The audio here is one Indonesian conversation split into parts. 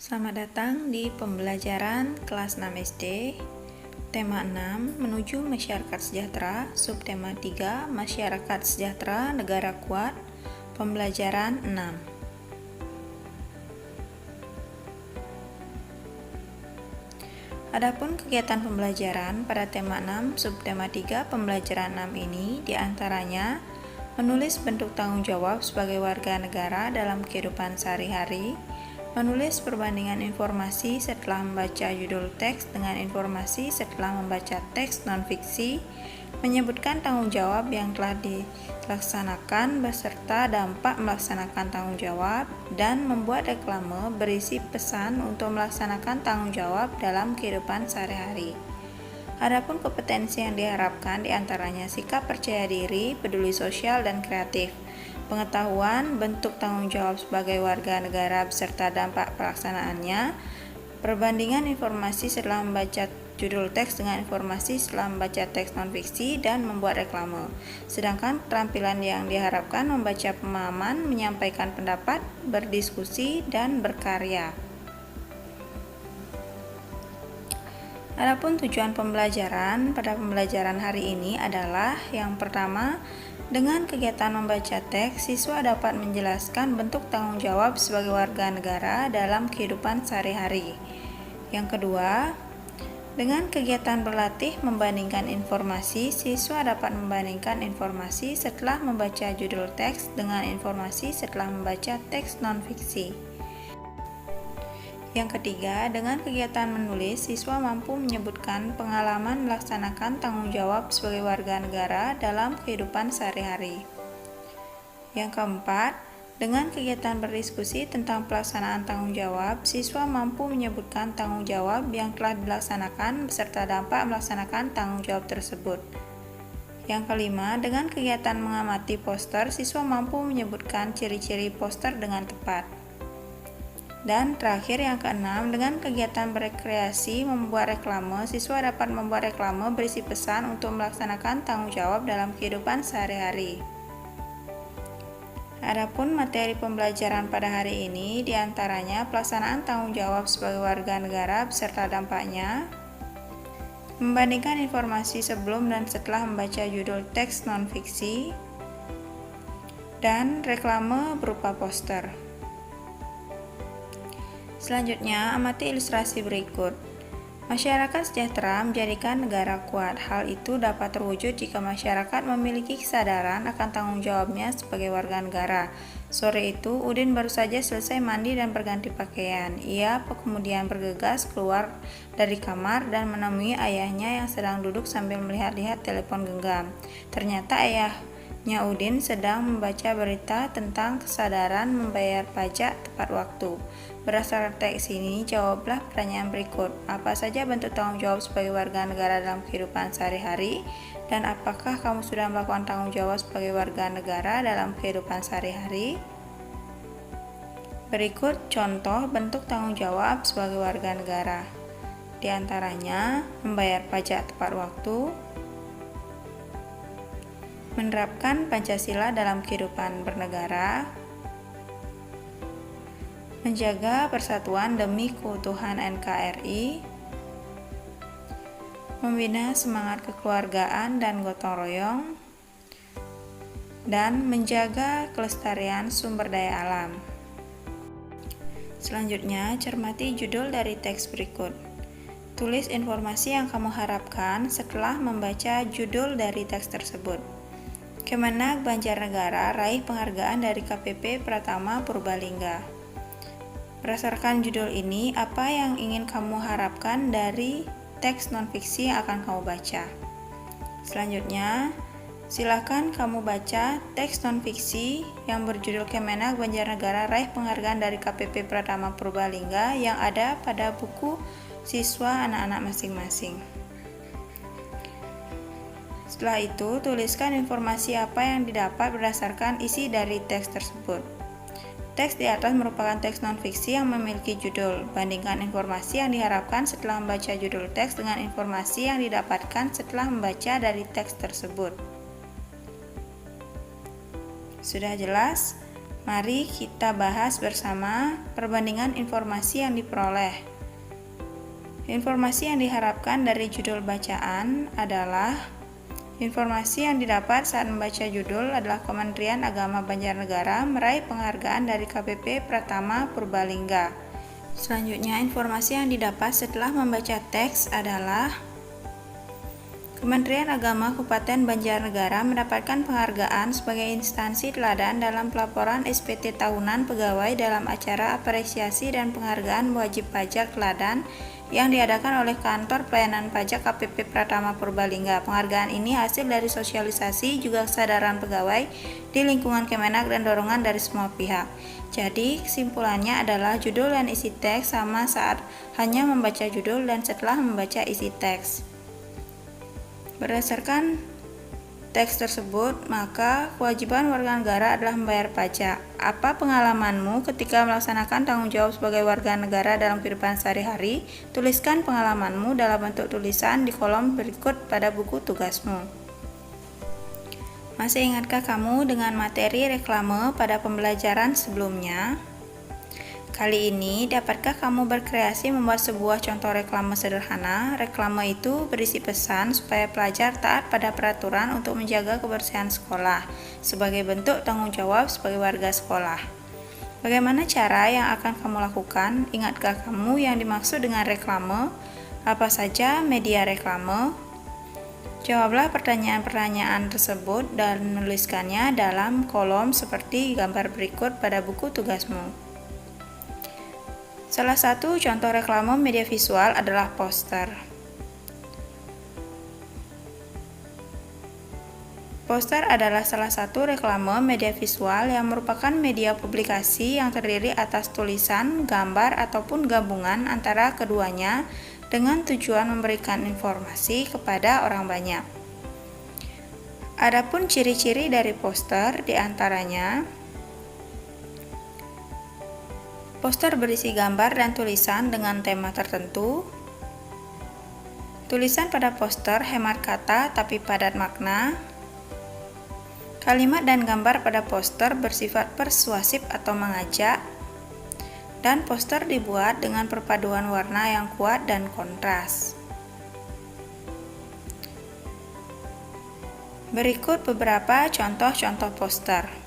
Selamat datang di pembelajaran kelas 6 SD, tema 6, menuju masyarakat sejahtera, subtema 3, masyarakat sejahtera, negara kuat, pembelajaran 6. Adapun kegiatan pembelajaran pada tema 6, subtema 3, pembelajaran 6 ini diantaranya menulis bentuk tanggung jawab sebagai warga negara dalam kehidupan sehari-hari, menulis perbandingan informasi setelah membaca judul teks dengan informasi setelah membaca teks non-fiksi, menyebutkan tanggung jawab yang telah dilaksanakan beserta dampak melaksanakan tanggung jawab, dan membuat reklame berisi pesan untuk melaksanakan tanggung jawab dalam kehidupan sehari-hari. Adapun kompetensi yang diharapkan diantaranya sikap percaya diri, peduli sosial, dan kreatif, pengetahuan bentuk tanggung jawab sebagai warga negara beserta dampak pelaksanaannya, perbandingan informasi setelah membaca judul teks dengan informasi setelah membaca teks non-fiksi, dan membuat reklame. Sedangkan keterampilan yang diharapkan membaca pemahaman, menyampaikan pendapat, berdiskusi, dan berkarya. Adapun tujuan pembelajaran pada pembelajaran hari ini adalah yang pertama, dengan kegiatan membaca teks, siswa dapat menjelaskan bentuk tanggung jawab sebagai warga negara dalam kehidupan sehari-hari. Yang kedua, dengan kegiatan berlatih membandingkan informasi, siswa dapat membandingkan informasi setelah membaca judul teks dengan informasi setelah membaca teks non-fiksi. Yang ketiga, dengan kegiatan menulis, siswa mampu menyebutkan pengalaman melaksanakan tanggung jawab sebagai warga negara dalam kehidupan sehari-hari. Yang keempat, dengan kegiatan berdiskusi tentang pelaksanaan tanggung jawab, siswa mampu menyebutkan tanggung jawab yang telah dilaksanakan beserta dampak melaksanakan tanggung jawab tersebut. Yang kelima, dengan kegiatan mengamati poster, siswa mampu menyebutkan ciri-ciri poster dengan tepat. Dan terakhir yang keenam, dengan kegiatan berekreasi membuat reklame, siswa dapat membuat reklame berisi pesan untuk melaksanakan tanggung jawab dalam kehidupan sehari-hari. Adapun materi pembelajaran pada hari ini diantaranya pelaksanaan tanggung jawab sebagai warga negara beserta dampaknya, membandingkan informasi sebelum dan setelah membaca judul teks non-fiksi, dan reklame berupa poster. Selanjutnya, amati ilustrasi berikut. Masyarakat sejahtera menjadikan negara kuat. Hal itu dapat terwujud jika masyarakat memiliki kesadaran akan tanggung jawabnya sebagai warga negara. Sore itu, Udin baru saja selesai mandi dan berganti pakaian. Ia kemudian bergegas keluar dari kamar dan menemui ayahnya yang sedang duduk sambil melihat-lihat telepon genggam. Ternyata ayahnya Udin sedang membaca berita tentang kesadaran membayar pajak tepat waktu. Berdasarkan teks ini, jawablah pertanyaan berikut. Apa saja bentuk tanggung jawab sebagai warga negara dalam kehidupan sehari-hari? Dan apakah kamu sudah melakukan tanggung jawab sebagai warga negara dalam kehidupan sehari-hari? Berikut contoh bentuk tanggung jawab sebagai warga negara. Di antaranya, membayar pajak tepat waktu, menerapkan Pancasila dalam kehidupan bernegara, menjaga persatuan demi keutuhan NKRI, membina semangat kekeluargaan dan gotong royong, dan menjaga kelestarian sumber daya alam. Selanjutnya, cermati judul dari teks berikut. Tulis informasi yang kamu harapkan setelah membaca judul dari teks tersebut. Kemenag Banjarnegara raih penghargaan dari KPP Pratama Purbalingga. Berdasarkan judul ini, apa yang ingin kamu harapkan dari teks non-fiksi yang akan kamu baca? Selanjutnya, silakan kamu baca teks non-fiksi yang berjudul Kemenag Banjarnegara raih penghargaan dari KPP Pratama Purbalingga yang ada pada buku siswa anak-anak masing-masing. Setelah itu, tuliskan informasi apa yang didapat berdasarkan isi dari teks tersebut. Teks di atas merupakan teks non-fiksi yang memiliki judul. Bandingkan informasi yang diharapkan setelah membaca judul teks dengan informasi yang didapatkan setelah membaca dari teks tersebut. Sudah jelas? Mari kita bahas bersama perbandingan informasi yang diperoleh. Informasi yang diharapkan dari judul bacaan adalah informasi yang didapat saat membaca judul adalah Kementerian Agama Banjarnegara meraih penghargaan dari KPP Pratama Purbalingga. Selanjutnya, informasi yang didapat setelah membaca teks adalah Kementerian Agama Kabupaten Banjarnegara mendapatkan penghargaan sebagai instansi teladan dalam pelaporan SPT tahunan pegawai dalam acara apresiasi dan penghargaan wajib pajak teladan yang diadakan oleh Kantor Pelayanan Pajak KPP Pratama Purbalingga. Penghargaan ini hasil dari sosialisasi juga kesadaran pegawai di lingkungan Kemenak dan dorongan dari semua pihak. Jadi, kesimpulannya adalah judul dan isi teks sama saat hanya membaca judul dan setelah membaca isi teks. Berdasarkan teks tersebut, maka kewajiban warga negara adalah membayar pajak. Apa pengalamanmu ketika melaksanakan tanggung jawab sebagai warga negara dalam kehidupan sehari-hari? Tuliskan pengalamanmu dalam bentuk tulisan di kolom berikut pada buku tugasmu. Masih ingatkah kamu dengan materi reklame pada pembelajaran sebelumnya? Kali ini, dapatkah kamu berkreasi membuat sebuah contoh reklame sederhana? Reklame itu berisi pesan supaya pelajar taat pada peraturan untuk menjaga kebersihan sekolah, sebagai bentuk tanggung jawab sebagai warga sekolah. Bagaimana cara yang akan kamu lakukan? Ingatkah kamu yang dimaksud dengan reklame? Apa saja media reklame? Jawablah pertanyaan-pertanyaan tersebut dan menuliskannya dalam kolom seperti gambar berikut pada buku tugasmu. Salah satu contoh reklame media visual adalah poster. Poster adalah salah satu reklame media visual yang merupakan media publikasi yang terdiri atas tulisan, gambar, ataupun gabungan antara keduanya dengan tujuan memberikan informasi kepada orang banyak. Adapun ciri-ciri dari poster diantaranya poster berisi gambar dan tulisan dengan tema tertentu. Tulisan pada poster hemat kata tapi padat makna. Kalimat dan gambar pada poster bersifat persuasif atau mengajak. Dan poster dibuat dengan perpaduan warna yang kuat dan kontras. Berikut beberapa contoh-contoh poster.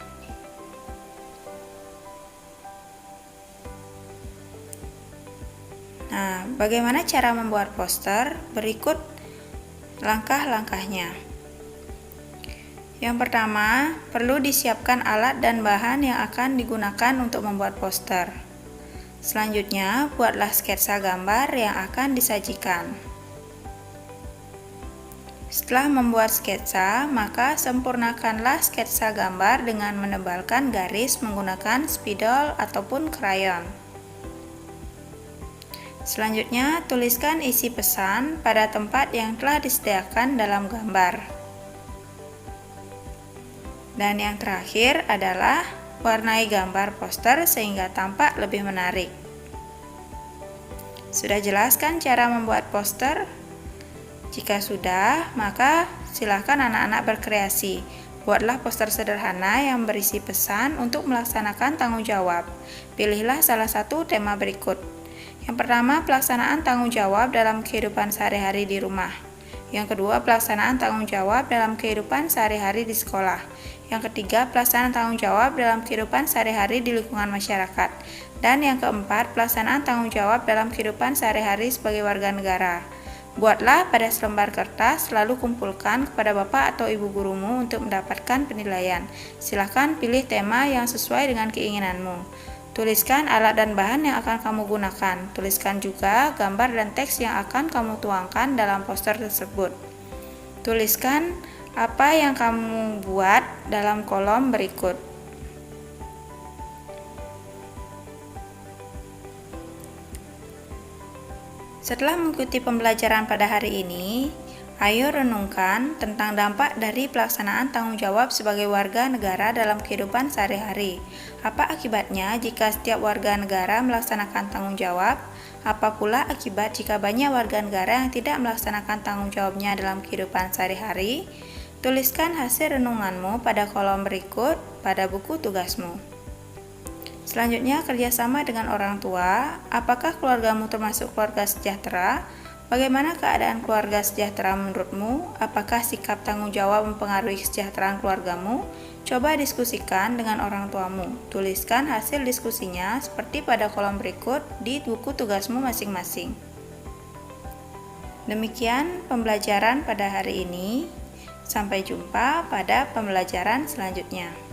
Nah, bagaimana cara membuat poster? Berikut langkah-langkahnya. Yang pertama, perlu disiapkan alat dan bahan yang akan digunakan untuk membuat poster. Selanjutnya, buatlah sketsa gambar yang akan disajikan. Setelah membuat sketsa, maka sempurnakanlah sketsa gambar dengan menebalkan garis menggunakan spidol ataupun krayon. Selanjutnya, tuliskan isi pesan pada tempat yang telah disediakan dalam gambar. Dan yang terakhir adalah warnai gambar poster sehingga tampak lebih menarik. Sudah jelaskan cara membuat poster? Jika sudah, maka silakan anak-anak berkreasi. Buatlah poster sederhana yang berisi pesan untuk melaksanakan tanggung jawab. Pilihlah salah satu tema berikut. Yang pertama, pelaksanaan tanggung jawab dalam kehidupan sehari-hari di rumah. Yang kedua, pelaksanaan tanggung jawab dalam kehidupan sehari-hari di sekolah. Yang ketiga, pelaksanaan tanggung jawab dalam kehidupan sehari-hari di lingkungan masyarakat. Dan yang keempat, pelaksanaan tanggung jawab dalam kehidupan sehari-hari sebagai warga negara. Buatlah pada selembar kertas, lalu kumpulkan kepada bapak atau ibu gurumu untuk mendapatkan penilaian. Silakan pilih tema yang sesuai dengan keinginanmu. Tuliskan alat dan bahan yang akan kamu gunakan. Tuliskan juga gambar dan teks yang akan kamu tuangkan dalam poster tersebut. Tuliskan apa yang kamu buat dalam kolom berikut. Setelah mengikuti pembelajaran pada hari ini, ayo renungkan tentang dampak dari pelaksanaan tanggung jawab sebagai warga negara dalam kehidupan sehari-hari. Apa akibatnya jika setiap warga negara melaksanakan tanggung jawab? Apa pula akibat jika banyak warga negara yang tidak melaksanakan tanggung jawabnya dalam kehidupan sehari-hari? Tuliskan hasil renunganmu pada kolom berikut pada buku tugasmu. Selanjutnya, kerjasama dengan orang tua. Apakah keluargamu termasuk keluarga sejahtera? Bagaimana keadaan keluarga sejahtera menurutmu? Apakah sikap tanggung jawab mempengaruhi kesejahteraan keluargamu? Coba diskusikan dengan orang tuamu. Tuliskan hasil diskusinya seperti pada kolom berikut di buku tugasmu masing-masing. Demikian pembelajaran pada hari ini. Sampai jumpa pada pembelajaran selanjutnya.